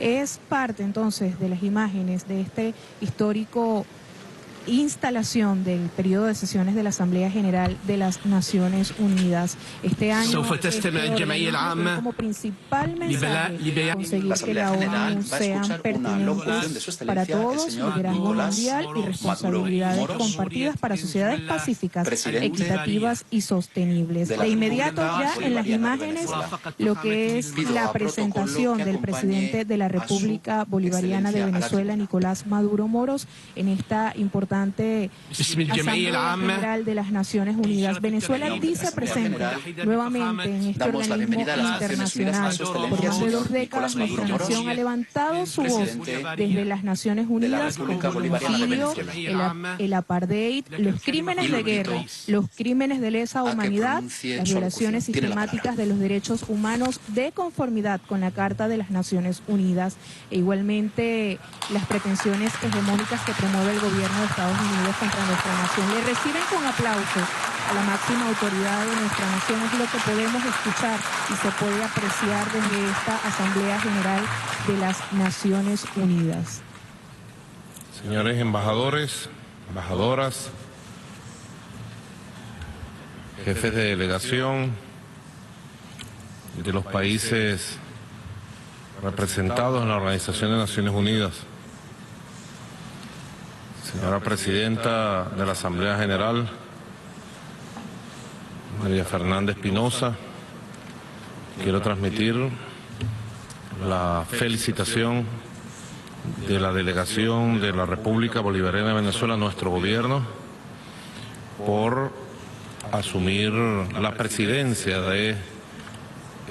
Es parte entonces de las imágenes de este histórico instalación del periodo de sesiones de la Asamblea General de las Naciones Unidas. Este año tiene como principal mensaje conseguir que la ONU sean pertinentes para todos, liderazgo mundial y responsabilidades compartidas para sociedades pacíficas, equitativas y sostenibles. De inmediato ya en las imágenes lo que es la presentación del presidente de la República Bolivariana de Venezuela, Nicolás Maduro Moros, en esta importante Asamblea General de las Naciones Unidas. Venezuela dice presente nuevamente en este organismo internacional. Por más de 2 décadas nuestra nación ha levantado su voz desde las Naciones Unidas contra el genocidio, el apartheid, los crímenes de guerra, los crímenes de lesa humanidad, las violaciones sistemáticas de los derechos humanos de conformidad con la Carta de las Naciones Unidas e igualmente las pretensiones hegemónicas que promueve el gobierno de Estados Unidos contra nuestra nación. Le reciben con aplausos a la máxima autoridad de nuestra nación. Es lo que podemos escuchar y se puede apreciar desde esta Asamblea General de las Naciones Unidas. Señores embajadores, embajadoras, jefes de delegación de los países representados en la Organización de Naciones Unidas, señora Presidenta de la Asamblea General, María Fernanda Espinosa, quiero transmitir la felicitación de la delegación de la República Bolivariana de Venezuela a nuestro gobierno por asumir la presidencia de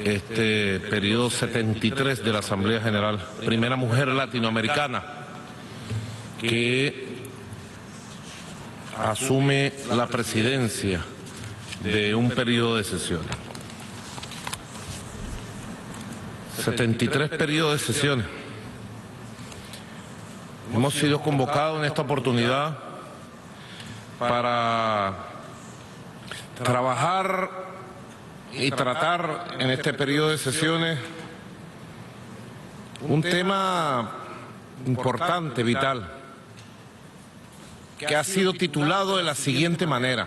este periodo 73 de la Asamblea General, primera mujer latinoamericana que asume la presidencia de un periodo de sesiones. 73 periodos de sesiones. Hemos sido convocados en esta oportunidad para trabajar y tratar en este periodo de sesiones un tema importante, vital, que ha sido titulado de la siguiente manera: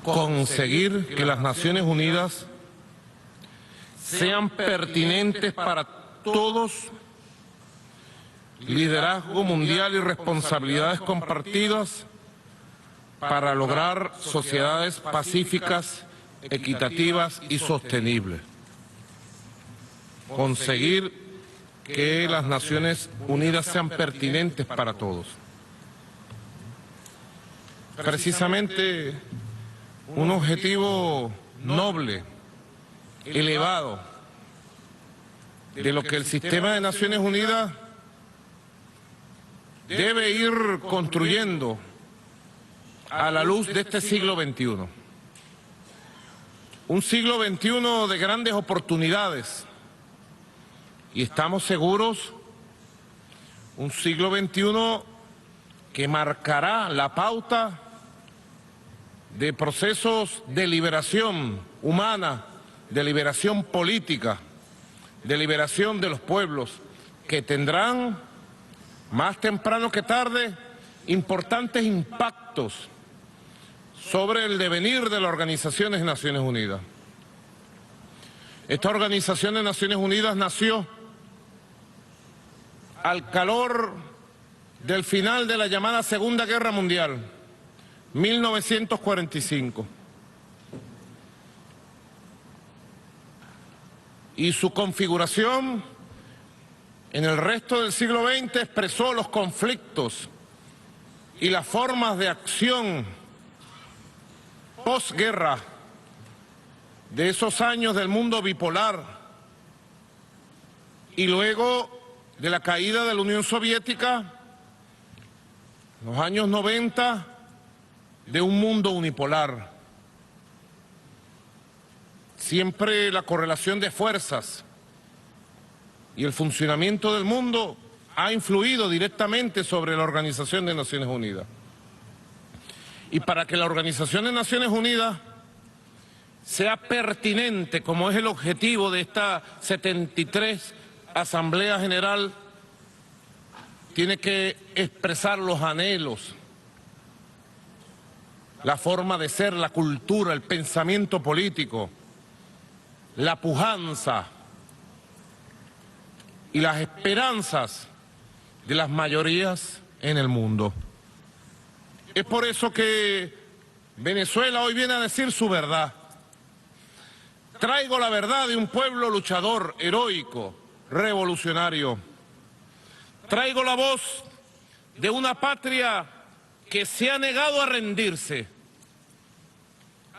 conseguir que las Naciones Unidas sean pertinentes para todos, liderazgo mundial y responsabilidades compartidas para lograr sociedades pacíficas, equitativas y sostenibles. Conseguir que las Naciones Unidas sean pertinentes para todos. Precisamente un objetivo noble, elevado, de lo que el sistema de Naciones Unidas debe ir construyendo a la luz de este siglo XXI. Un siglo XXI de grandes oportunidades, y estamos seguros, un siglo XXI que marcará la pauta de procesos de liberación humana, de liberación política, de liberación de los pueblos, que tendrán, más temprano que tarde, importantes impactos sobre el devenir de la Organización de Naciones Unidas. Esta Organización de Naciones Unidas nació al calor del final de la llamada Segunda Guerra Mundial, 1945. Y su configuración en el resto del siglo XX expresó los conflictos y las formas de acción posguerra de esos años del mundo bipolar y luego de la caída de la Unión Soviética, los años 90, de un mundo unipolar. Siempre la correlación de fuerzas y el funcionamiento del mundo ha influido directamente sobre la Organización de Naciones Unidas. Y para que la Organización de Naciones Unidas sea pertinente, como es el objetivo de esta 73 Asamblea General tiene que expresar los anhelos, la forma de ser, la cultura, el pensamiento político, la pujanza y las esperanzas de las mayorías en el mundo. Es por eso que Venezuela hoy viene a decir su verdad. Traigo la verdad de un pueblo luchador, heroico, revolucionario. Traigo la voz de una patria que se ha negado a rendirse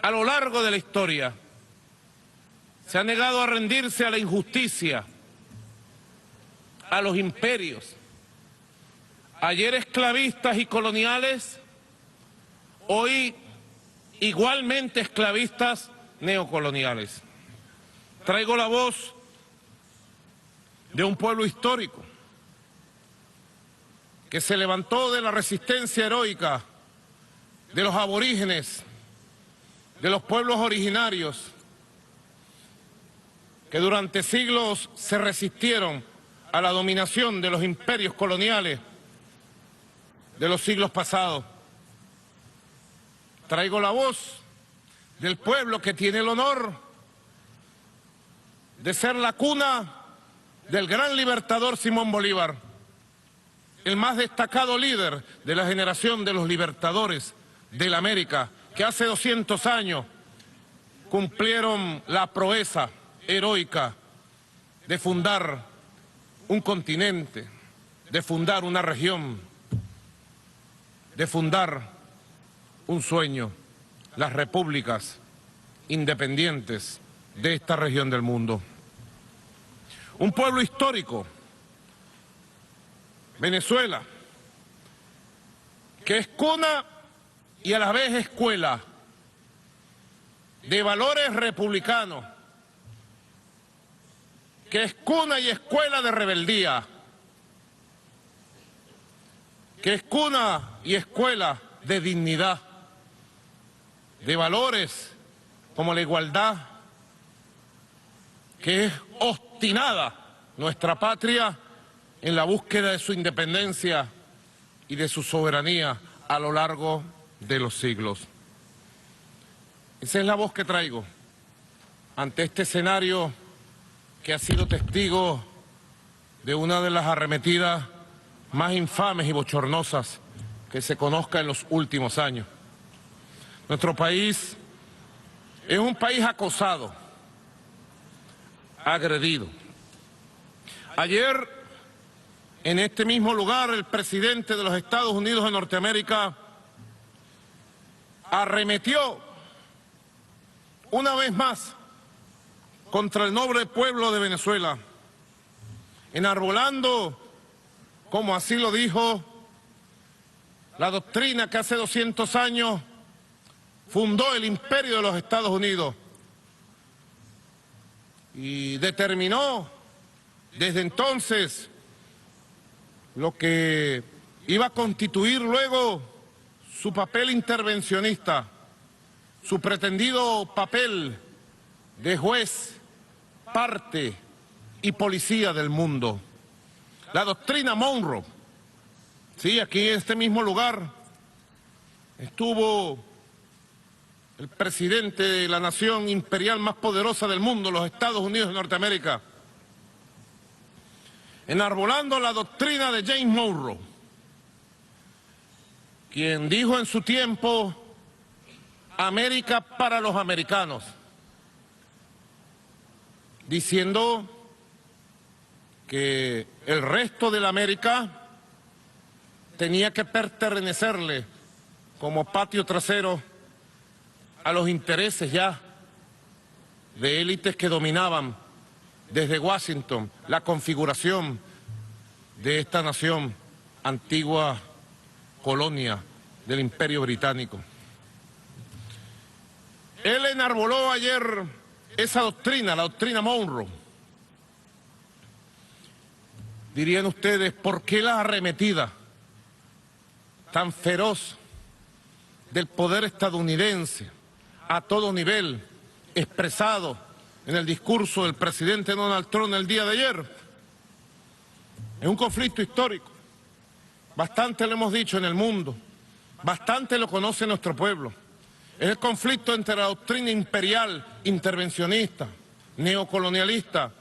a lo largo de la historia. Se ha negado a rendirse a la injusticia, a los imperios, ayer esclavistas y coloniales, hoy igualmente esclavistas neocoloniales. Traigo la voz de un pueblo histórico que se levantó de la resistencia heroica de los aborígenes, de los pueblos originarios, que durante siglos se resistieron a la dominación de los imperios coloniales de los siglos pasados. Traigo la voz del pueblo que tiene el honor de ser la cuna del gran libertador Simón Bolívar, el más destacado líder de la generación de los libertadores de la América, que hace 200 años cumplieron la proeza heroica de fundar un continente, de fundar una región, de fundar un sueño, las repúblicas independientes de esta región del mundo. Un pueblo histórico, Venezuela, que es cuna y a la vez escuela de valores republicanos, que es cuna y escuela de rebeldía, que es cuna y escuela de dignidad, de valores como la igualdad, que es obstinada nuestra patria en la búsqueda de su independencia y de su soberanía a lo largo de los siglos. Esa es la voz que traigo ante este escenario que ha sido testigo de una de las arremetidas más infames y bochornosas que se conozca en los últimos años. Nuestro país es un país acosado, agredido. Ayer, en este mismo lugar, el presidente de los Estados Unidos de Norteamérica arremetió una vez más contra el noble pueblo de Venezuela, enarbolando, como así lo dijo, la doctrina que hace 200 años fundó el imperio de los Estados Unidos y determinó desde entonces lo que iba a constituir luego su papel intervencionista, su pretendido papel de juez, parte y policía del mundo. La doctrina Monroe, sí, aquí en este mismo lugar estuvo el presidente de la nación imperial más poderosa del mundo, los Estados Unidos de Norteamérica, enarbolando la doctrina de James Monroe, quien dijo en su tiempo: América para los americanos, diciendo que el resto de la América tenía que pertenecerle como patio trasero a los intereses ya de élites que dominaban desde Washington la configuración de esta nación, antigua colonia del Imperio Británico. Él enarboló ayer esa doctrina, la doctrina Monroe. Dirían ustedes, ¿por qué la arremetida tan feroz del poder estadounidense a todo nivel, expresado en el discurso del presidente Donald Trump el día de ayer? Es un conflicto histórico. Bastante lo hemos dicho en el mundo, bastante lo conoce nuestro pueblo. Es el conflicto entre la doctrina imperial, intervencionista, neocolonialista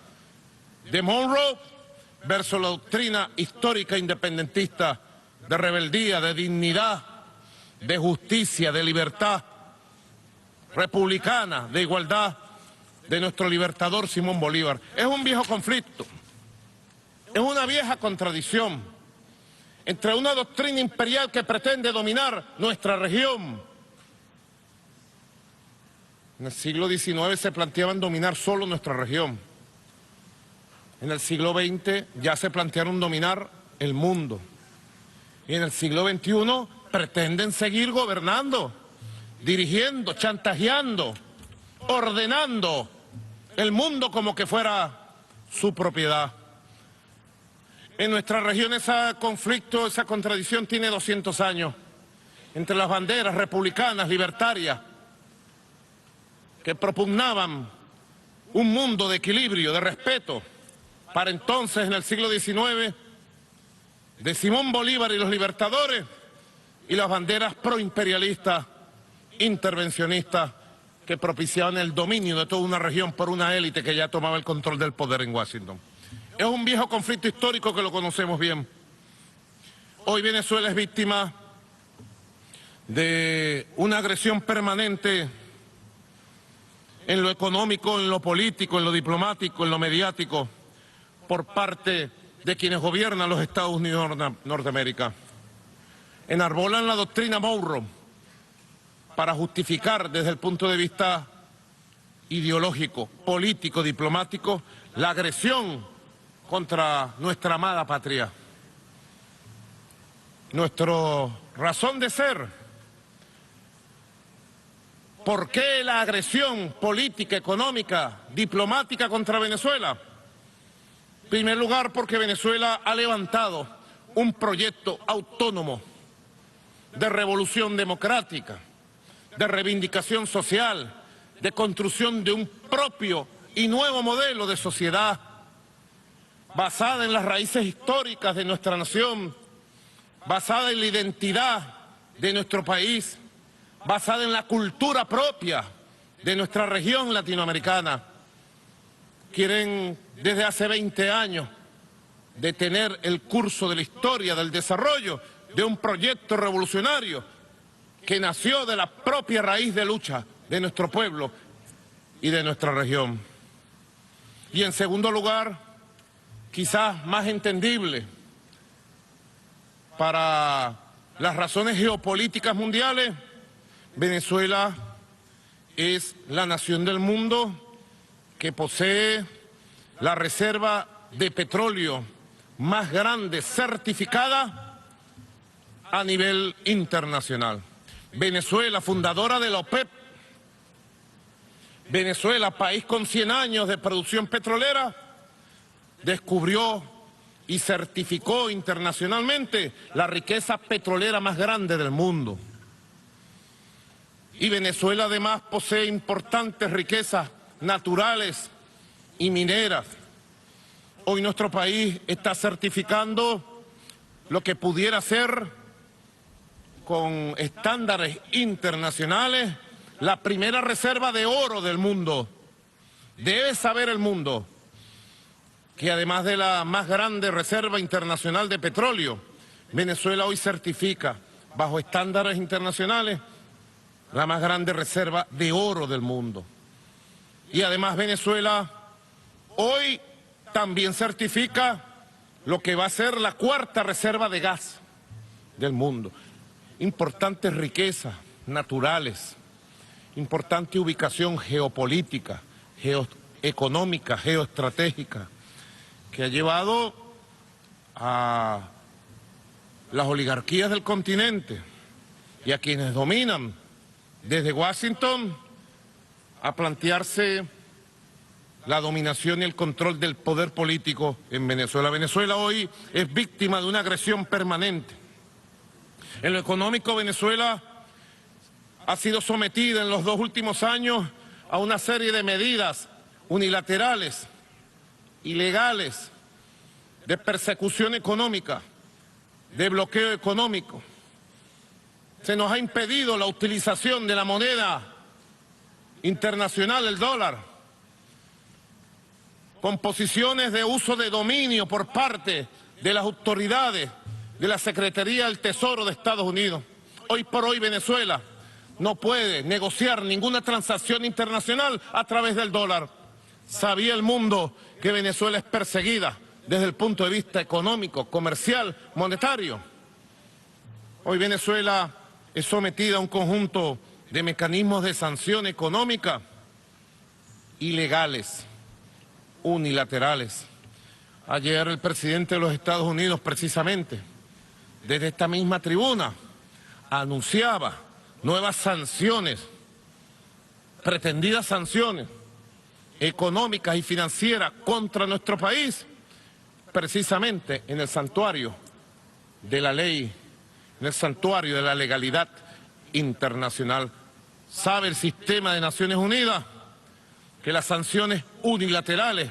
de Monroe versus la doctrina histórica independentista de rebeldía, de dignidad, de justicia, de libertad republicana, de igualdad de nuestro libertador Simón Bolívar. Es un viejo conflicto, es una vieja contradicción entre una doctrina imperial que pretende dominar nuestra región. En el siglo XIX se planteaban dominar solo nuestra región. En el siglo XX ya se plantearon dominar el mundo. Y en el siglo XXI pretenden seguir gobernando, dirigiendo, chantajeando, ordenando el mundo como que fuera su propiedad. En nuestra región ese conflicto, esa contradicción tiene 200 años, entre las banderas republicanas, libertarias, que propugnaban un mundo de equilibrio, de respeto, para entonces, en el siglo XIX, de Simón Bolívar y los libertadores, y las banderas proimperialistas, intervencionistas, que propiciaban el dominio de toda una región por una élite que ya tomaba el control del poder en Washington. Es un viejo conflicto histórico que lo conocemos bien. Hoy Venezuela es víctima de una agresión permanente en lo económico, en lo político, en lo diplomático, en lo mediático, por parte de quienes gobiernan los Estados Unidos de Norteamérica. Enarbolan la doctrina Monroe para justificar desde el punto de vista ideológico, político, diplomático, la agresión contra nuestra amada patria. Nuestra razón de ser. ¿Por qué la agresión política, económica, diplomática contra Venezuela? En primer lugar, porque Venezuela ha levantado un proyecto autónomo de revolución democrática, de reivindicación social, de construcción de un propio y nuevo modelo de sociedad basada en las raíces históricas de nuestra nación, basada en la identidad de nuestro país, basada en la cultura propia de nuestra región latinoamericana. Quieren desde hace 20 años detener el curso de la historia del desarrollo de un proyecto revolucionario que nació de la propia raíz de lucha de nuestro pueblo y de nuestra región. Y en segundo lugar, quizás más entendible para las razones geopolíticas mundiales, Venezuela es la nación del mundo que posee la reserva de petróleo más grande certificada a nivel internacional. Venezuela, fundadora de la OPEP, Venezuela, país con 100 años de producción petrolera, descubrió y certificó internacionalmente la riqueza petrolera más grande del mundo. Y Venezuela además posee importantes riquezas naturales y mineras. Hoy nuestro país está certificando lo que pudiera ser, con estándares internacionales, la primera reserva de oro del mundo. Debe saber el mundo que además de la más grande reserva internacional de petróleo, Venezuela hoy certifica, bajo estándares internacionales, la más grande reserva de oro del mundo. Y además Venezuela hoy también certifica lo que va a ser la cuarta reserva de gas del mundo. Importantes riquezas naturales, importante ubicación geopolítica, geoeconómica, geoestratégica, que ha llevado a las oligarquías del continente y a quienes dominan desde Washington a plantearse la dominación y el control del poder político en Venezuela. Venezuela hoy es víctima de una agresión permanente. En lo económico, Venezuela ha sido sometida en los 2 últimos años a una serie de medidas unilaterales, ilegales, de persecución económica, de bloqueo económico. Se nos ha impedido la utilización de la moneda internacional, el dólar, con posiciones de uso de dominio por parte de las autoridades de la Secretaría del Tesoro de Estados Unidos. Hoy por hoy Venezuela no puede negociar ninguna transacción internacional a través del dólar. Sabía el mundo que Venezuela es perseguida desde el punto de vista económico, comercial, monetario. Hoy Venezuela es sometida a un conjunto de mecanismos de sanción económica ilegales, unilaterales. Ayer el presidente de los Estados Unidos, precisamente, desde esta misma tribuna, anunciaba nuevas sanciones, pretendidas sanciones económicas y financieras contra nuestro país, precisamente en el santuario de la ley, en el santuario de la legalidad internacional. ¿Sabe el sistema de Naciones Unidas que las sanciones unilaterales,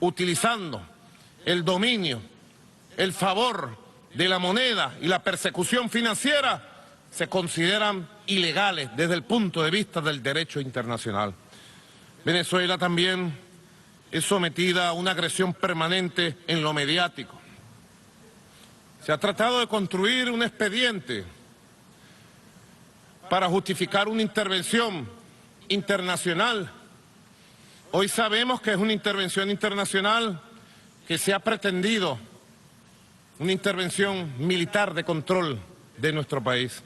utilizando el dominio, el favor de la moneda y la persecución financiera, se consideran ilegales desde el punto de vista del derecho internacional? Venezuela también es sometida a una agresión permanente en lo mediático. Se ha tratado de construir un expediente para justificar una intervención internacional. Hoy sabemos que es una intervención internacional que se ha pretendido, una intervención militar de control de nuestro país.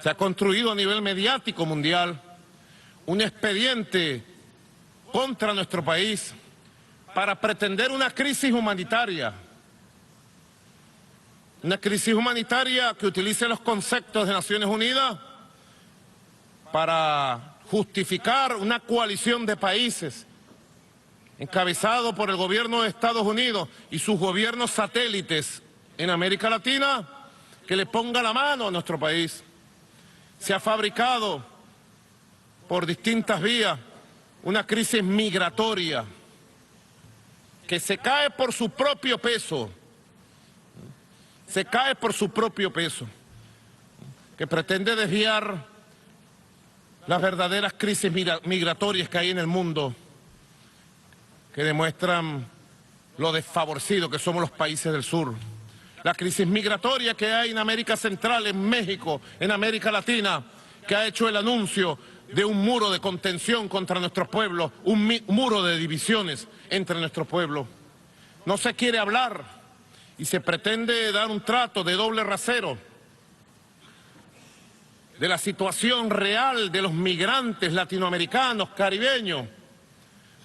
Se ha construido a nivel mediático mundial un expediente contra nuestro país para pretender una crisis humanitaria que utilice los conceptos de Naciones Unidas para justificar una coalición de países encabezado por el gobierno de Estados Unidos y sus gobiernos satélites en América Latina, que le ponga la mano a nuestro país. Se ha fabricado por distintas vías una crisis migratoria que se cae por su propio peso, que pretende desviar las verdaderas crisis migratorias que hay en el mundo, que demuestran lo desfavorecidos que somos los países del sur. La crisis migratoria que hay en América Central, en México, en América Latina, que ha hecho el anuncio de un muro de contención contra nuestros pueblos, un muro de divisiones entre nuestros pueblos. No se quiere hablar y se pretende dar un trato de doble rasero de la situación real de los migrantes latinoamericanos, caribeños,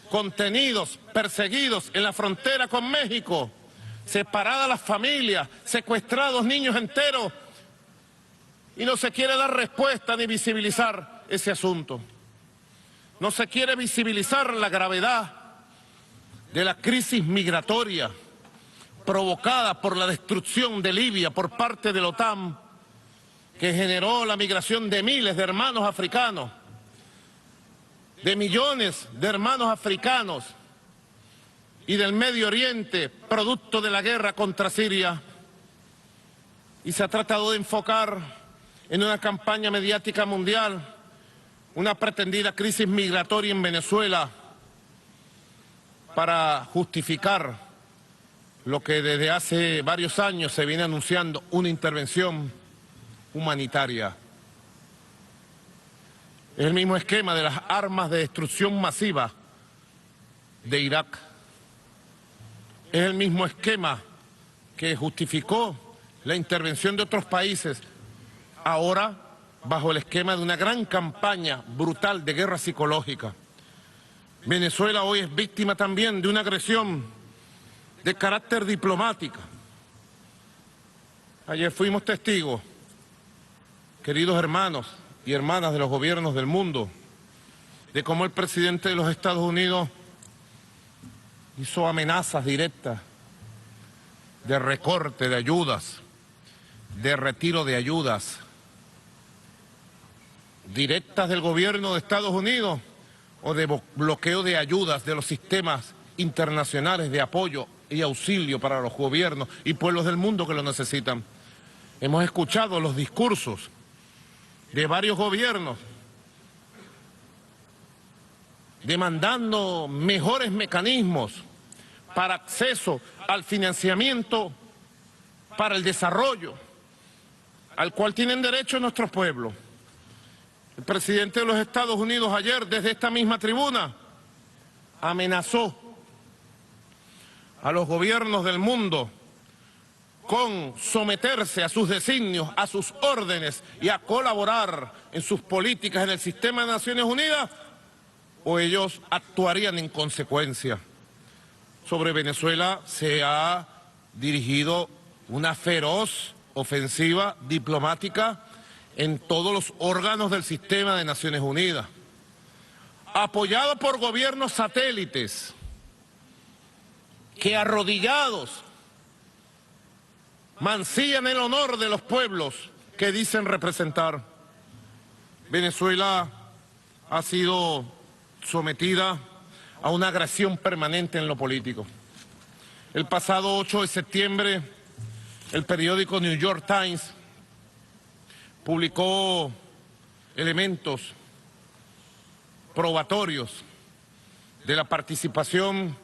contenidos, perseguidos en la frontera con México, separadas las familias, secuestrados niños enteros, y no se quiere dar respuesta ni visibilizar ese asunto. No se quiere visibilizar la gravedad de la crisis migratoria provocada por la destrucción de Libia por parte de la OTAN, que generó la migración de miles de hermanos africanos, de millones de hermanos africanos y del Medio Oriente, producto de la guerra contra Siria. Y se ha tratado de enfocar en una campaña mediática mundial una pretendida crisis migratoria en Venezuela para justificar lo que desde hace varios años se viene anunciando, una intervención humanitaria. Es el mismo esquema de las armas de destrucción masiva de Irak. Es el mismo esquema que justificó la intervención de otros países, ahora bajo el esquema de una gran campaña brutal de guerra psicológica. Venezuela hoy es víctima también de una agresión de carácter diplomático. Ayer fuimos testigos, queridos hermanos y hermanas de los gobiernos del mundo, de cómo el presidente de los Estados Unidos hizo amenazas directas de recorte de ayudas, de retiro de ayudas directas del gobierno de Estados Unidos o de bloqueo de ayudas de los sistemas internacionales de apoyo y auxilio para los gobiernos y pueblos del mundo que lo necesitan. Hemos escuchado los discursos de varios gobiernos demandando mejores mecanismos para acceso al financiamiento para el desarrollo al cual tienen derecho nuestros pueblos. El presidente de los Estados Unidos ayer, desde esta misma tribuna, amenazó a los gobiernos del mundo con someterse a sus designios, a sus órdenes y a colaborar en sus políticas en el sistema de Naciones Unidas, o ellos actuarían en consecuencia. Sobre Venezuela se ha dirigido una feroz ofensiva diplomática en todos los órganos del sistema de Naciones Unidas, apoyado por gobiernos satélites que arrodillados mancillan el honor de los pueblos que dicen representar. Venezuela ha sido sometida a una agresión permanente en lo político. El pasado 8 de septiembre, el periódico New York Times publicó elementos probatorios de la participación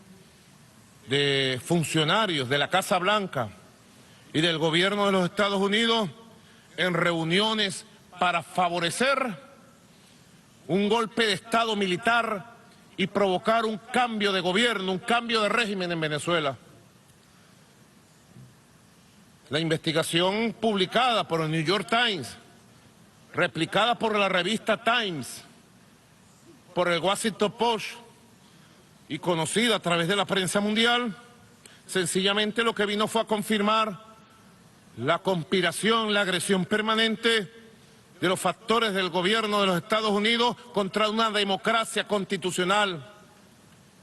de funcionarios de la Casa Blanca y del gobierno de los Estados Unidos en reuniones para favorecer un golpe de Estado militar y provocar un cambio de gobierno, un cambio de régimen en Venezuela. La investigación publicada por el New York Times, replicada por la revista Times, por el Washington Post y conocida a través de la prensa mundial, sencillamente lo que vino fue a confirmar la conspiración, la agresión permanente de los factores del gobierno de los Estados Unidos contra una democracia constitucional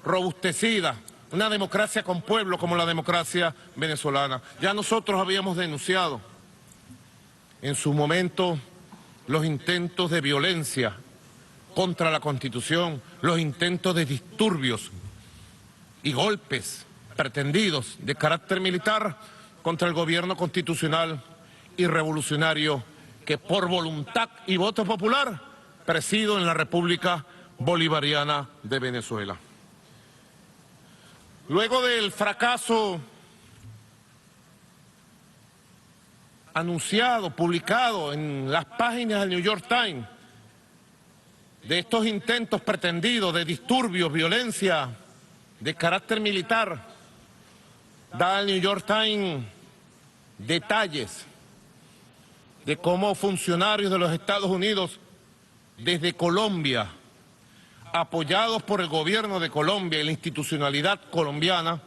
robustecida, una democracia con pueblo como la democracia venezolana. Ya nosotros habíamos denunciado en su momento los intentos de violencia contra la Constitución, los intentos de disturbios y golpes pretendidos de carácter militar contra el gobierno constitucional y revolucionario que por voluntad y voto popular presido en la República Bolivariana de Venezuela. Luego del fracaso anunciado, publicado en las páginas del New York Times, de estos intentos pretendidos de disturbios, violencia de carácter militar, da el New York Times detalles de cómo funcionarios de los Estados Unidos desde Colombia, apoyados por el gobierno de Colombia y la institucionalidad colombiana,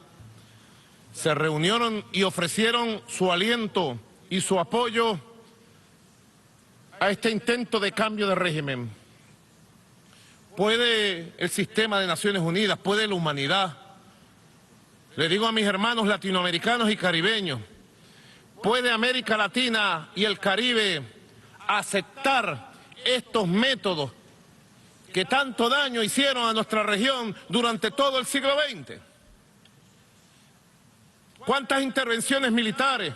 se reunieron y ofrecieron su aliento y su apoyo a este intento de cambio de régimen. ¿Puede el sistema de Naciones Unidas, puede la humanidad, le digo a mis hermanos latinoamericanos y caribeños, puede América Latina y el Caribe aceptar estos métodos que tanto daño hicieron a nuestra región durante todo el siglo XX? ¿Cuántas intervenciones militares,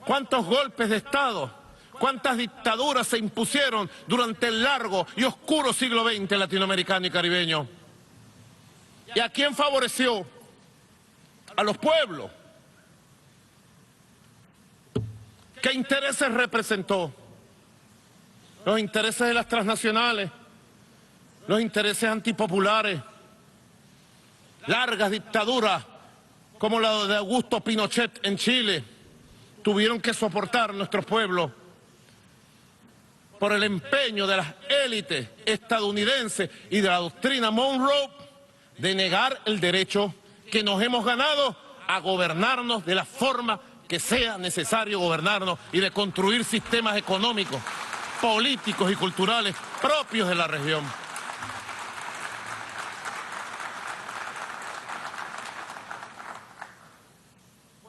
cuántos golpes de Estado, cuántas dictaduras se impusieron durante el largo y oscuro siglo XX latinoamericano y caribeño? ¿Y a quién favoreció? A los pueblos. ¿Qué intereses representó? Los intereses de las transnacionales, los intereses antipopulares, largas dictaduras como la de Augusto Pinochet en Chile, tuvieron que soportar nuestros pueblos por el empeño de las élites estadounidenses y de la doctrina Monroe de negar el derecho que nos hemos ganado a gobernarnos de la forma que sea necesario gobernarnos y de construir sistemas económicos, políticos y culturales propios de la región.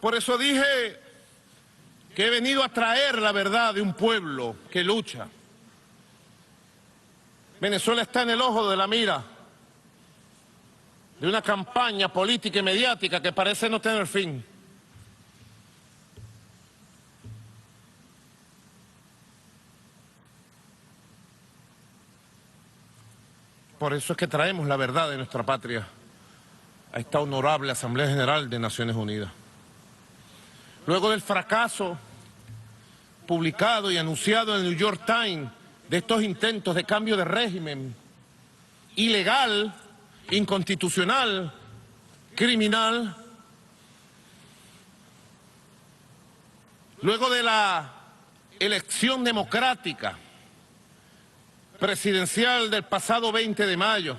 Por eso dije que he venido a traer la verdad de un pueblo que lucha. Venezuela está en el ojo de la mira de una campaña política y mediática que parece no tener fin. Por eso es que traemos la verdad de nuestra patria a esta honorable Asamblea General de Naciones Unidas. Luego del fracaso publicado y anunciado en el New York Times de estos intentos de cambio de régimen ilegal, inconstitucional, criminal, luego de la elección democrática presidencial del pasado 20 de mayo,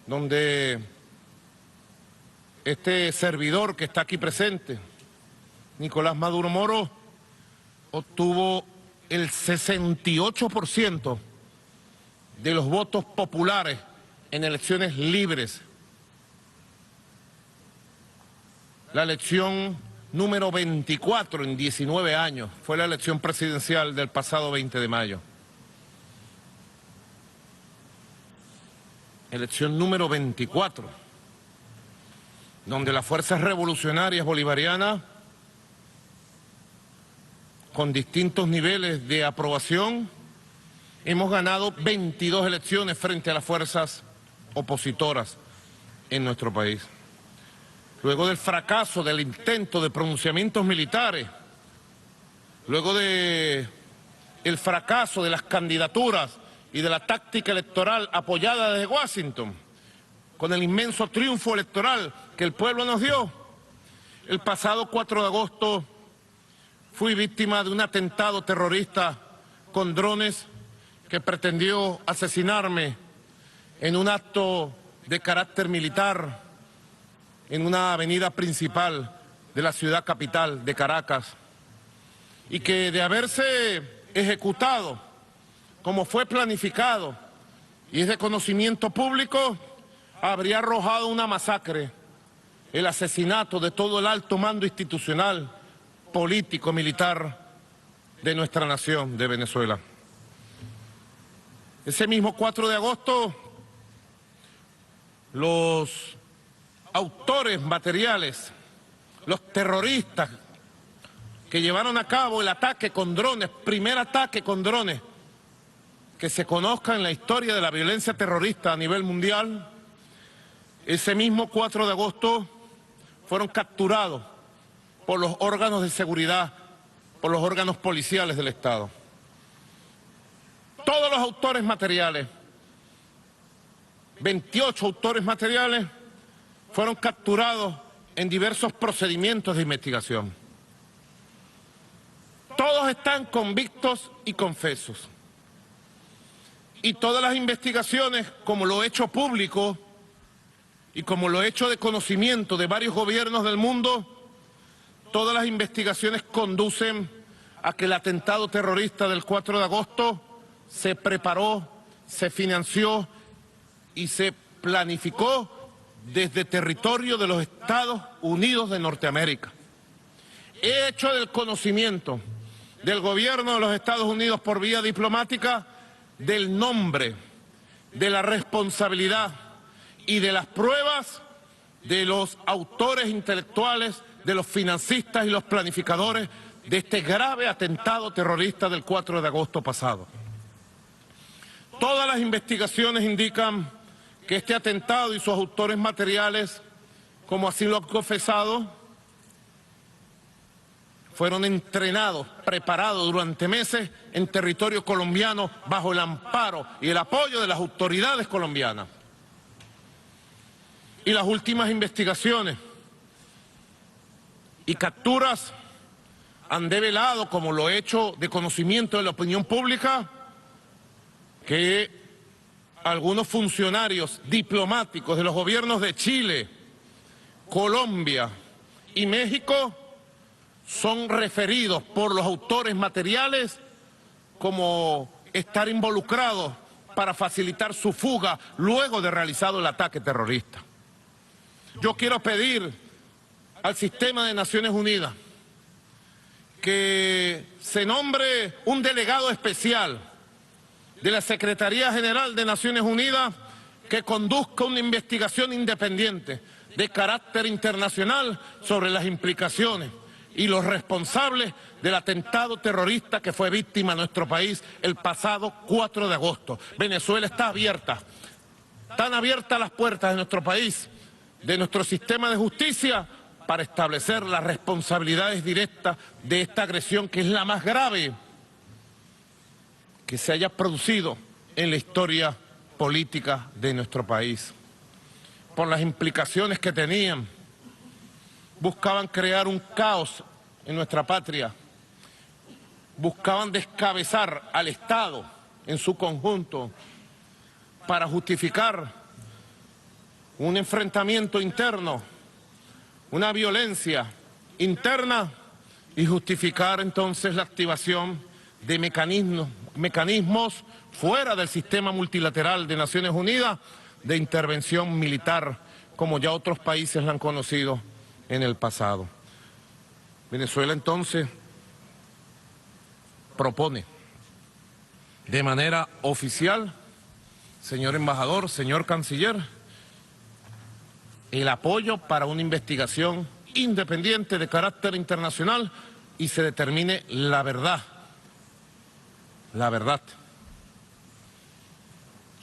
donde este servidor que está aquí presente, Nicolás Maduro Moro, obtuvo el 68% de los votos populares en elecciones libres. La elección número 24 en 19 años fue la elección presidencial del pasado 20 de mayo. Elección número 24, donde las fuerzas revolucionarias bolivarianas, con distintos niveles de aprobación, hemos ganado 22 elecciones frente a las fuerzas opositoras en nuestro país. Luego del fracaso del intento de pronunciamientos militares, luego del fracaso de las candidaturas y de la táctica electoral apoyada desde Washington, con el inmenso triunfo electoral que el pueblo nos dio, el pasado 4 de agosto fui víctima de un atentado terrorista con drones que pretendió asesinarme en un acto de carácter militar en una avenida principal de la ciudad capital de Caracas, y que de haberse ejecutado como fue planificado y es de conocimiento público, habría arrojado una masacre, el asesinato de todo el alto mando institucional, político, militar de nuestra nación, de Venezuela. Ese mismo 4 de agosto, los autores materiales, los terroristas que llevaron a cabo el ataque con drones, primer ataque con drones que se conozca en la historia de la violencia terrorista a nivel mundial, ese mismo 4 de agosto fueron capturados por los órganos de seguridad, por los órganos policiales del Estado. Todos los autores materiales, 28 autores materiales, fueron capturados en diversos procedimientos de investigación. Todos están convictos y confesos. Y todas las investigaciones, como lo he hecho público y como lo he hecho de conocimiento de varios gobiernos del mundo, todas las investigaciones conducen a que el atentado terrorista del 4 de agosto se preparó, se financió y se planificó desde territorio de los Estados Unidos de Norteamérica. He hecho del conocimiento del gobierno de los Estados Unidos por vía diplomática del nombre, de la responsabilidad y de las pruebas de los autores intelectuales, de los financistas y los planificadores de este grave atentado terrorista del 4 de agosto pasado. Todas las investigaciones indican que este atentado y sus autores materiales, como así lo han confesado, fueron entrenados, preparados durante meses en territorio colombiano bajo el amparo y el apoyo de las autoridades colombianas. Y las últimas investigaciones y capturas han develado, como lo he hecho de conocimiento de la opinión pública, que algunos funcionarios diplomáticos de los gobiernos de Chile, Colombia y México son referidos por los autores materiales como estar involucrados para facilitar su fuga luego de realizado el ataque terrorista. Yo quiero pedir al sistema de Naciones Unidas que se nombre un delegado especial de la Secretaría General de Naciones Unidas que conduzca una investigación independiente de carácter internacional sobre las implicaciones y los responsables del atentado terrorista que fue víctima de nuestro país el pasado 4 de agosto. Venezuela está abierta, están abiertas las puertas de nuestro país, de nuestro sistema de justicia, para establecer las responsabilidades directas de esta agresión, que es la más grave que se haya producido en la historia política de nuestro país. Por las implicaciones que tenían, buscaban crear un caos en nuestra patria, buscaban descabezar al Estado en su conjunto para justificar un enfrentamiento interno, una violencia interna, y justificar entonces la activación de mecanismos fuera del sistema multilateral de Naciones Unidas de intervención militar, como ya otros países la han conocido en el pasado. Venezuela entonces propone de manera oficial, señor embajador, señor canciller, el apoyo para una investigación independiente de carácter internacional y se determine la verdad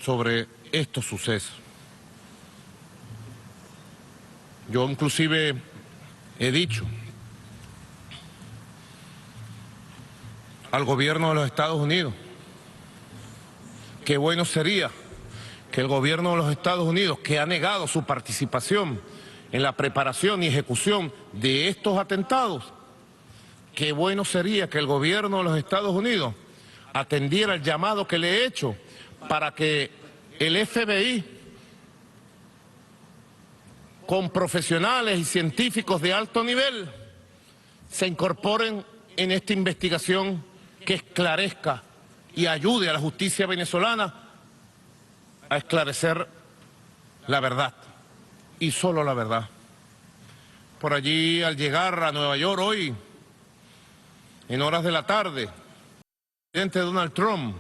sobre estos sucesos. Yo inclusive he dicho al gobierno de los Estados Unidos que bueno sería que el gobierno de los Estados Unidos, que ha negado su participación en la preparación y ejecución de estos atentados, qué bueno sería que el gobierno de los Estados Unidos atendiera el llamado que le he hecho para que el FBI, con profesionales y científicos de alto nivel, se incorporen en esta investigación que esclarezca y ayude a la justicia venezolana a esclarecer la verdad, y solo la verdad. Por allí, al llegar a Nueva York hoy, en horas de la tarde, el presidente Donald Trump,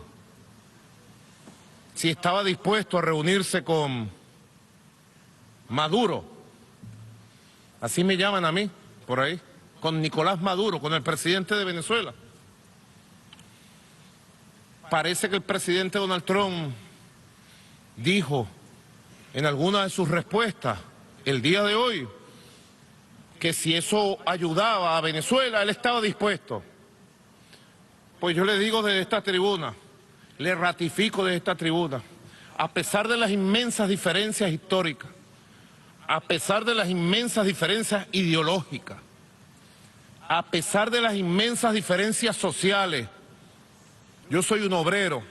si estaba dispuesto a reunirse con Maduro, así me llaman a mí, por ahí, con Nicolás Maduro, con el presidente de Venezuela. Parece que el presidente Donald Trump dijo en alguna de sus respuestas el día de hoy que si eso ayudaba a Venezuela, él estaba dispuesto. Pues yo le digo desde esta tribuna, le ratifico desde esta tribuna, a pesar de las inmensas diferencias históricas, a pesar de las inmensas diferencias ideológicas, a pesar de las inmensas diferencias sociales, yo soy un obrero,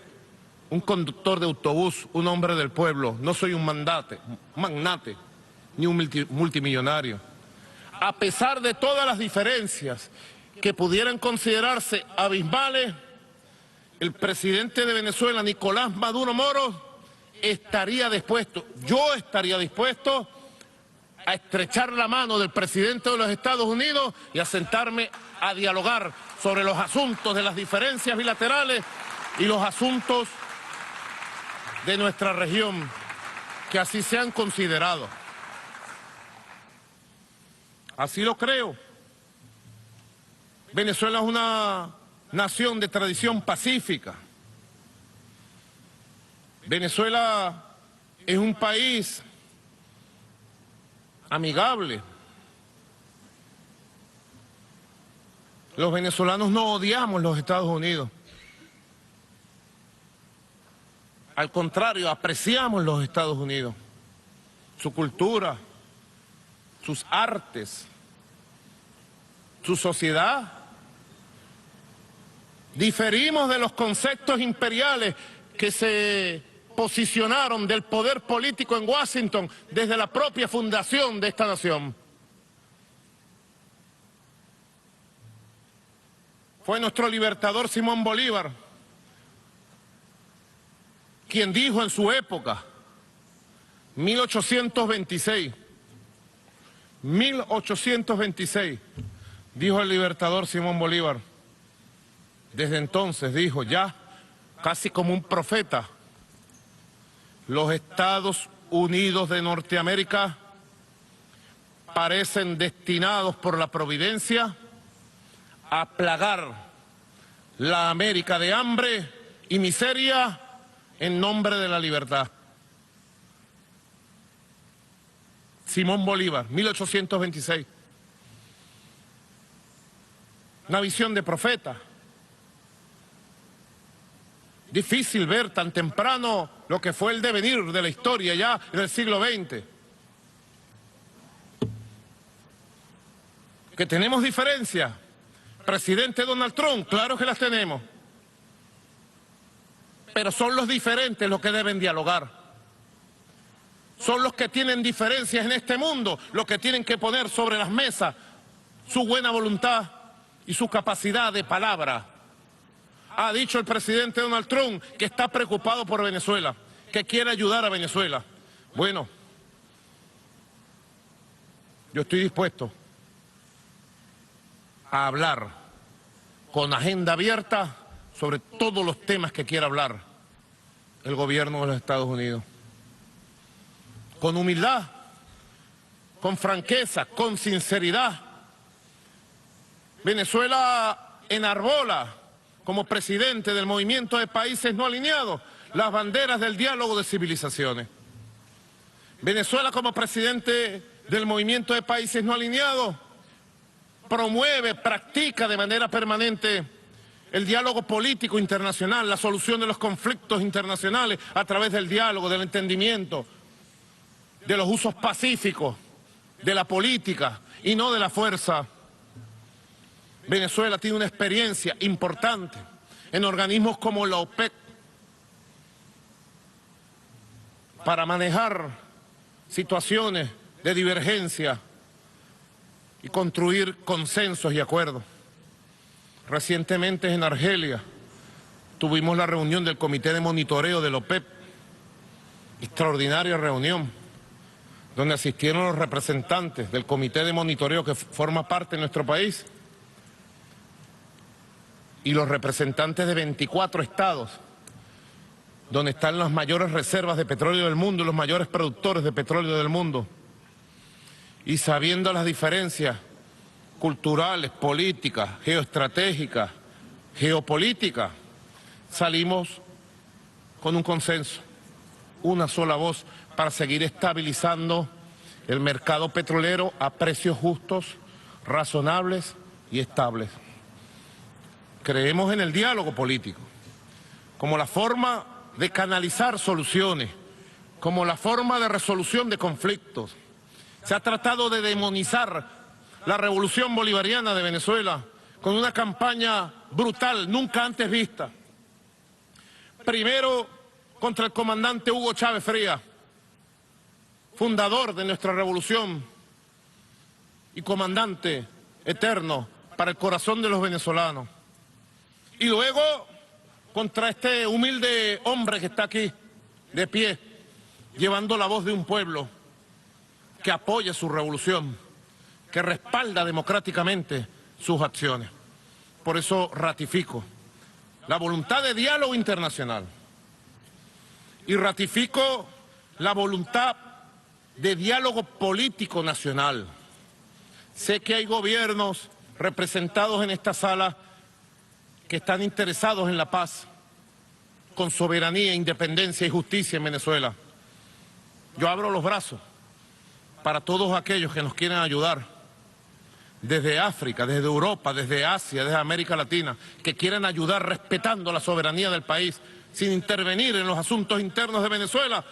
un conductor de autobús, un hombre del pueblo, no soy un magnate, ni un multimillonario. A pesar de todas las diferencias que pudieran considerarse abismales, el presidente de Venezuela, Nicolás Maduro Moro, estaría dispuesto, yo estaría dispuesto a estrechar la mano del presidente de los Estados Unidos y a sentarme a dialogar sobre los asuntos de las diferencias bilaterales y los asuntos de nuestra región, que así se han considerado. Así lo creo. Venezuela es una nación de tradición pacífica. Venezuela es un país amigable. Los venezolanos no odiamos los Estados Unidos. Al contrario, apreciamos los Estados Unidos, su cultura, sus artes, su sociedad. Diferimos de los conceptos imperiales que se posicionaron del poder político en Washington desde la propia fundación de esta nación. Fue nuestro libertador Simón Bolívar quien dijo en su época, 1826, dijo el libertador Simón Bolívar. Desde entonces dijo ya, casi como un profeta, Los Estados Unidos de Norteamérica parecen destinados por la providencia a plagar la América de hambre y miseria en nombre de la libertad. Simón Bolívar, 1826. Una visión de profeta. Difícil ver tan temprano lo que fue el devenir de la historia ya en el siglo XX. ¿Que tenemos diferencias? Presidente Donald Trump, claro que las tenemos. Pero son los diferentes los que deben dialogar. Son los que tienen diferencias en este mundo los que tienen que poner sobre las mesas su buena voluntad y su capacidad de palabra. Ha dicho el presidente Donald Trump que está preocupado por Venezuela, que quiere ayudar a Venezuela. Bueno, yo estoy dispuesto a hablar con agenda abierta sobre todos los temas que quiera hablar el gobierno de los Estados Unidos. Con humildad, con franqueza, con sinceridad. Venezuela enarbola como presidente del movimiento de países no alineados las banderas del diálogo de civilizaciones. Venezuela como presidente del movimiento de países no alineados promueve, practica de manera permanente el diálogo político internacional, la solución de los conflictos internacionales a través del diálogo, del entendimiento, de los usos pacíficos, de la política y no de la fuerza. Venezuela tiene una experiencia importante en organismos como la OPEC para manejar situaciones de divergencia y construir consensos y acuerdos. Recientemente en Argelia tuvimos la reunión del Comité de Monitoreo de la OPEP, extraordinaria reunión, donde asistieron los representantes del Comité de Monitoreo que forma parte de nuestro país y los representantes de 24 estados, donde están las mayores reservas de petróleo del mundo y los mayores productores de petróleo del mundo. Y sabiendo las diferencias culturales, políticas, geoestratégicas, geopolíticas, salimos con un consenso, una sola voz, para seguir estabilizando el mercado petrolero a precios justos, razonables y estables. Creemos en el diálogo político como la forma de canalizar soluciones, como la forma de resolución de conflictos. Se ha tratado de demonizar la revolución bolivariana de Venezuela con una campaña brutal, nunca antes vista. Primero contra el comandante Hugo Chávez Frías, fundador de nuestra revolución y comandante eterno para el corazón de los venezolanos. Y luego contra este humilde hombre que está aquí, de pie, llevando la voz de un pueblo que apoya su revolución, que respalda democráticamente sus acciones. Por eso ratifico la voluntad de diálogo internacional y ratifico la voluntad de diálogo político nacional. Sé que hay gobiernos representados en esta sala que están interesados en la paz, con soberanía, independencia y justicia en Venezuela. Yo abro los brazos para todos aquellos que nos quieran ayudar, desde África, desde Europa, desde Asia, desde América Latina, que quieran ayudar respetando la soberanía del país, sin intervenir en los asuntos internos de Venezuela,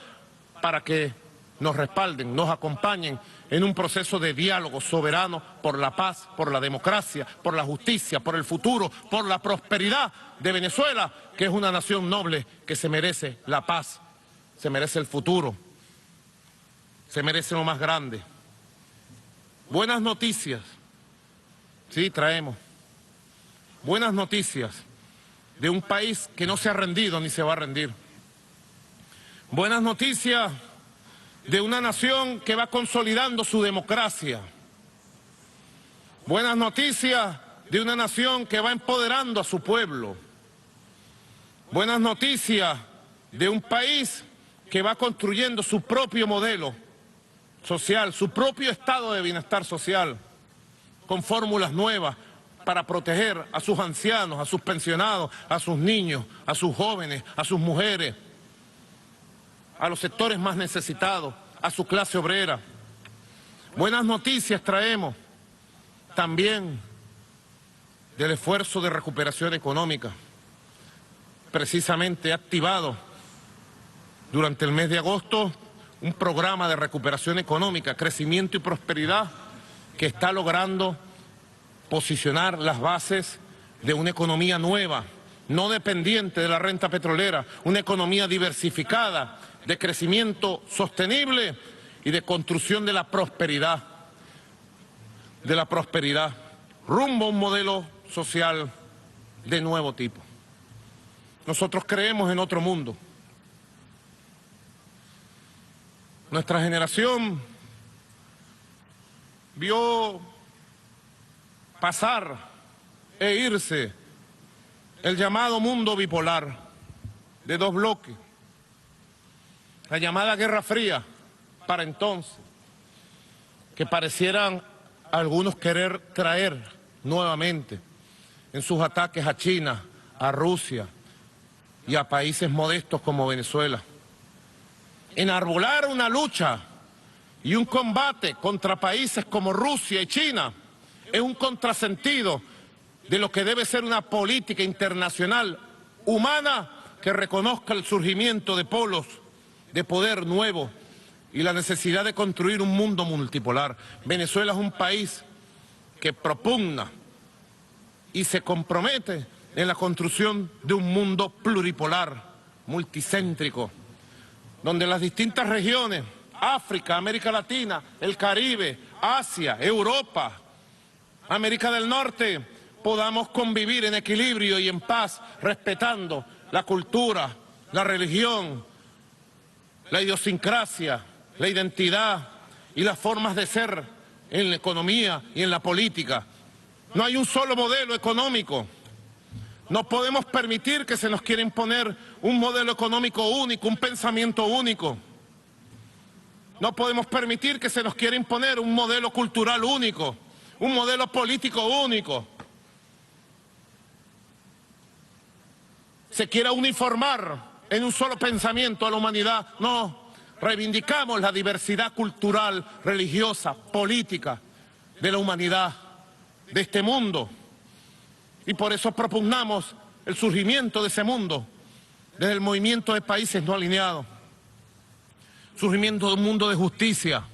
para que nos respalden, nos acompañen en un proceso de diálogo soberano por la paz, por la democracia, por la justicia, por el futuro, por la prosperidad de Venezuela, que es una nación noble que se merece la paz, se merece el futuro, se merece lo más grande. Buenas noticias, sí, traemos buenas noticias de un país que no se ha rendido ni se va a rendir. Buenas noticias de una nación que va consolidando su democracia. Buenas noticias de una nación que va empoderando a su pueblo. Buenas noticias de un país que va construyendo su propio modelo social, su propio estado de bienestar social, con fórmulas nuevas para proteger a sus ancianos, a sus pensionados, a sus niños, a sus jóvenes, a sus mujeres, a los sectores más necesitados, a su clase obrera. Buenas noticias traemos también del esfuerzo de recuperación económica, precisamente activado durante el mes de agosto un programa de recuperación económica, crecimiento y prosperidad que está logrando posicionar las bases de una economía nueva, no dependiente de la renta petrolera, una economía diversificada, de crecimiento sostenible y de construcción de la prosperidad, rumbo a un modelo social de nuevo tipo. Nosotros creemos en otro mundo. Nuestra generación vio pasar e irse el llamado mundo bipolar de dos bloques, la llamada Guerra Fría para entonces, que parecieran algunos querer traer nuevamente en sus ataques a China, a Rusia y a países modestos como Venezuela. Enarbolar una lucha y un combate contra países como Rusia y China es un contrasentido de lo que debe ser una política internacional humana que reconozca el surgimiento de polos de poder nuevos y la necesidad de construir un mundo multipolar. Venezuela es un país que propugna y se compromete en la construcción de un mundo pluripolar, multicéntrico, donde las distintas regiones, África, América Latina, el Caribe, Asia, Europa, América del Norte, podamos convivir en equilibrio y en paz, respetando la cultura, la religión, la idiosincrasia, la identidad y las formas de ser en la economía y en la política. No hay un solo modelo económico. No podemos permitir que se nos quiera imponer un modelo económico único, un pensamiento único. No podemos permitir que se nos quiera imponer un modelo cultural único, un modelo político único. Se quiera uniformar en un solo pensamiento a la humanidad. No, reivindicamos la diversidad cultural, religiosa, política de la humanidad, de este mundo. Y por eso propugnamos el surgimiento de ese mundo desde el movimiento de países no alineados. Surgimiento de un mundo de justicia,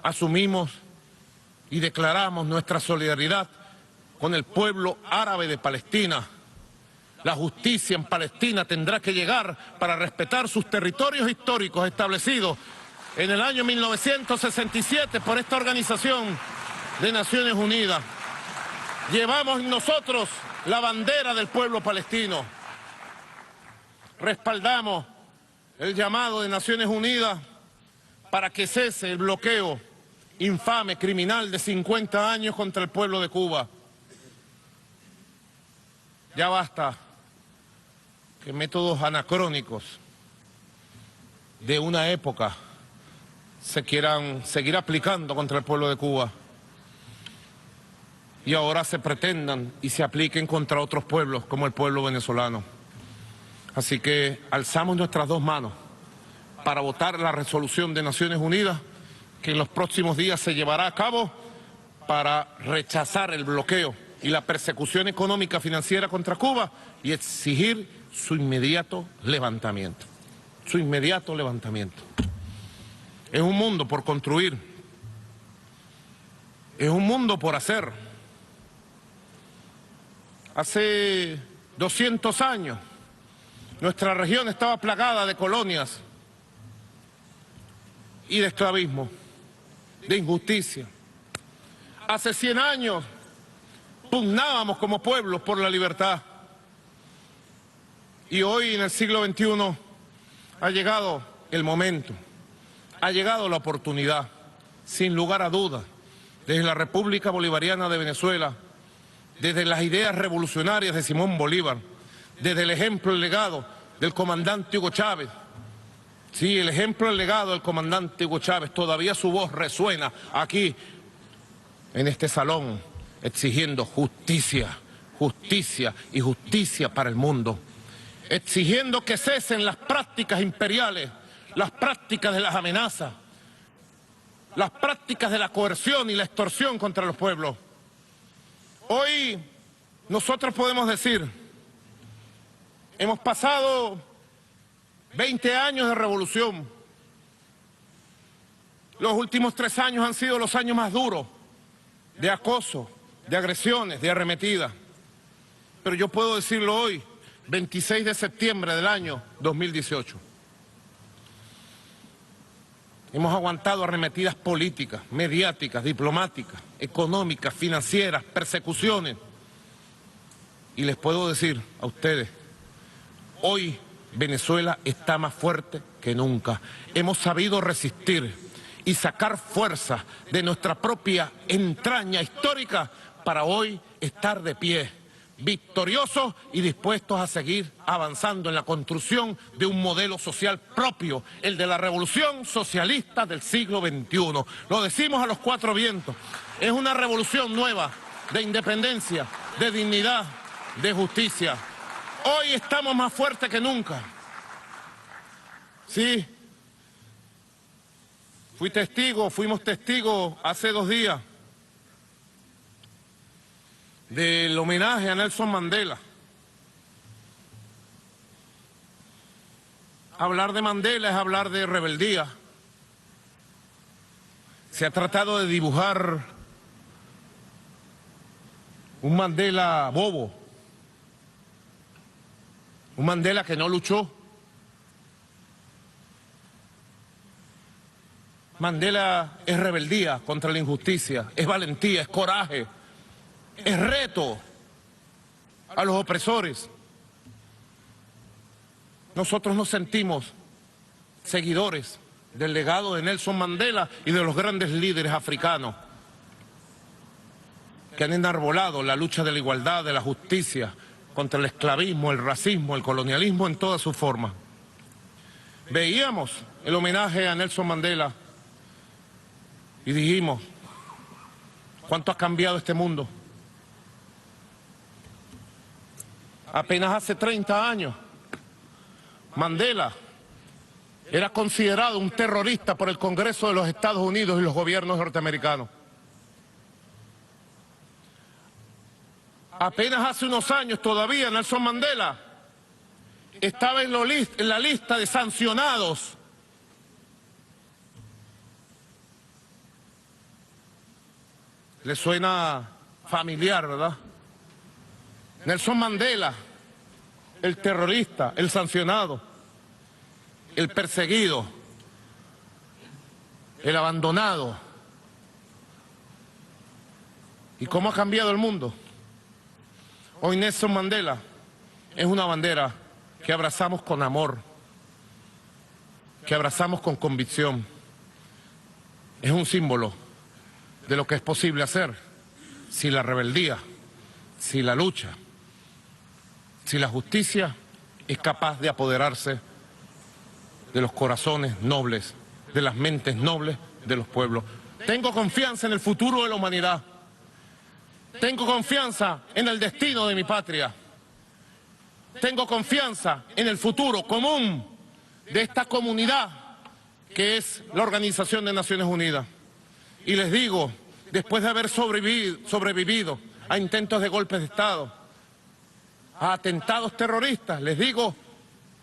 Asumimos y declaramos nuestra solidaridad con el pueblo árabe de Palestina. La justicia en Palestina tendrá que llegar para respetar sus territorios históricos establecidos en el año 1967 por esta Organización de Naciones Unidas. Llevamos en nosotros la bandera del pueblo palestino. Respaldamos el llamado de Naciones Unidas para que cese el bloqueo infame, criminal de 50 años contra el pueblo de Cuba. Ya basta que métodos anacrónicos de una época se quieran seguir aplicando contra el pueblo de Cuba y ahora se pretendan y se apliquen contra otros pueblos como el pueblo venezolano. Así que alzamos nuestras dos manos para votar la resolución de Naciones Unidas que en los próximos días se llevará a cabo para rechazar el bloqueo y la persecución económica financiera contra Cuba y exigir su inmediato levantamiento. Es un mundo por construir, es un mundo por hacer. Hace 200 años nuestra región estaba plagada de colonias y de esclavismo, de injusticia. Hace 100 años pugnábamos como pueblos por la libertad. Y hoy, en el siglo XXI, ha llegado el momento, ha llegado la oportunidad, sin lugar a dudas, desde la República Bolivariana de Venezuela, desde las ideas revolucionarias de Simón Bolívar, desde el ejemplo y legado del comandante Hugo Chávez. Sí, el ejemplo, el legado del comandante Hugo Chávez, todavía su voz resuena aquí, en este salón, exigiendo justicia, justicia y justicia para el mundo. Exigiendo que cesen las prácticas imperiales, las prácticas de las amenazas, las prácticas de la coerción y la extorsión contra los pueblos. Hoy nosotros podemos decir, hemos pasado 20 años de revolución. Los últimos 3 años han sido los años más duros de acoso, de agresiones, de arremetidas. Pero yo puedo decirlo hoy, 26 de septiembre del año 2018. Hemos aguantado arremetidas políticas, mediáticas, diplomáticas, económicas, financieras, persecuciones. Y les puedo decir a ustedes, hoy Venezuela está más fuerte que nunca. Hemos sabido resistir y sacar fuerza de nuestra propia entraña histórica para hoy estar de pie, victoriosos y dispuestos a seguir avanzando en la construcción de un modelo social propio, el de la revolución socialista del siglo XXI. Lo decimos a los 4 vientos, es una revolución nueva de independencia, de dignidad, de justicia. Hoy estamos más fuertes que nunca. Sí, fuimos testigos hace 2 días del homenaje a Nelson Mandela. Hablar de Mandela es hablar de rebeldía. Se ha tratado de dibujar un Mandela bobo, un Mandela que no luchó. Mandela es rebeldía contra la injusticia, es valentía, es coraje, es reto a los opresores. Nosotros nos sentimos seguidores del legado de Nelson Mandela y de los grandes líderes africanos que han enarbolado la lucha de la igualdad, de la justicia, contra el esclavismo, el racismo, el colonialismo en todas sus formas. Veíamos el homenaje a Nelson Mandela y dijimos, ¿cuánto ha cambiado este mundo? Apenas hace 30 años, Mandela era considerado un terrorista por el Congreso de los Estados Unidos y los gobiernos norteamericanos. Apenas hace unos años todavía Nelson Mandela estaba en la lista de sancionados. ¿Le suena familiar, verdad? Nelson Mandela, el terrorista, el sancionado, el perseguido, el abandonado. ¿Y cómo ha cambiado el mundo? Hoy Nelson Mandela es una bandera que abrazamos con amor, que abrazamos con convicción. Es un símbolo de lo que es posible hacer si la rebeldía, si la lucha, si la justicia es capaz de apoderarse de los corazones nobles, de las mentes nobles de los pueblos. Tengo confianza en el futuro de la humanidad. Tengo confianza en el destino de mi patria. Tengo confianza en el futuro común de esta comunidad que es la Organización de Naciones Unidas. Y les digo, después de haber sobrevivido a intentos de golpes de Estado, a atentados terroristas, les digo,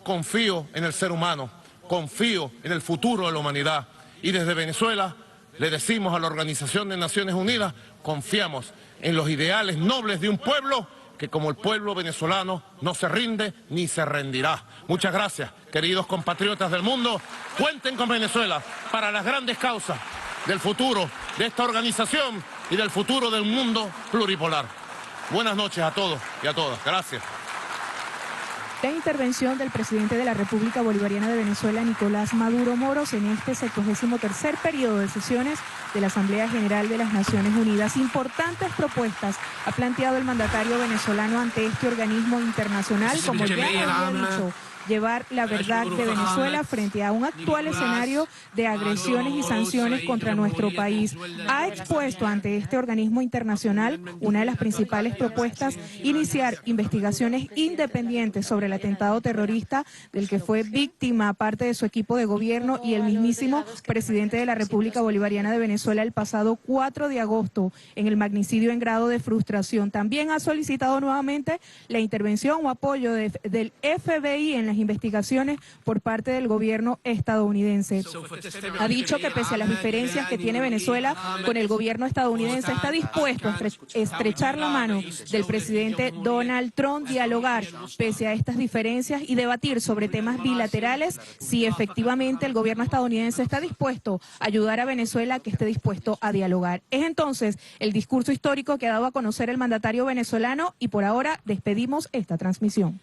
confío en el ser humano, confío en el futuro de la humanidad. Y desde Venezuela le decimos a la Organización de Naciones Unidas, confiamos en los ideales nobles de un pueblo que como el pueblo venezolano no se rinde ni se rendirá. Muchas gracias, queridos compatriotas del mundo. Cuenten con Venezuela para las grandes causas del futuro de esta organización y del futuro del mundo pluripolar. Buenas noches a todos y a todas. Gracias. La intervención del presidente de la República Bolivariana de Venezuela, Nicolás Maduro Moros, en este 73º periodo de sesiones de la Asamblea General de las Naciones Unidas. Importantes propuestas ha planteado el mandatario venezolano ante este organismo internacional, como ya había dicho llevar la verdad de Venezuela frente a un actual escenario de agresiones y sanciones contra nuestro país. Ha expuesto ante este organismo internacional una de las principales propuestas, iniciar investigaciones independientes sobre el atentado terrorista del que fue víctima parte de su equipo de gobierno y el mismísimo presidente de la República Bolivariana de Venezuela el pasado 4 de agosto en el magnicidio en grado de frustración. También ha solicitado nuevamente la intervención o apoyo del FBI en las investigaciones por parte del gobierno estadounidense. Ha dicho que pese a las diferencias que tiene Venezuela con el gobierno estadounidense, está dispuesto a estrechar la mano del presidente Donald Trump, dialogar pese a estas diferencias y debatir sobre temas bilaterales si efectivamente el gobierno estadounidense está dispuesto a ayudar a Venezuela, que esté dispuesto a dialogar. Es entonces el discurso histórico que ha dado a conocer el mandatario venezolano y por ahora despedimos esta transmisión.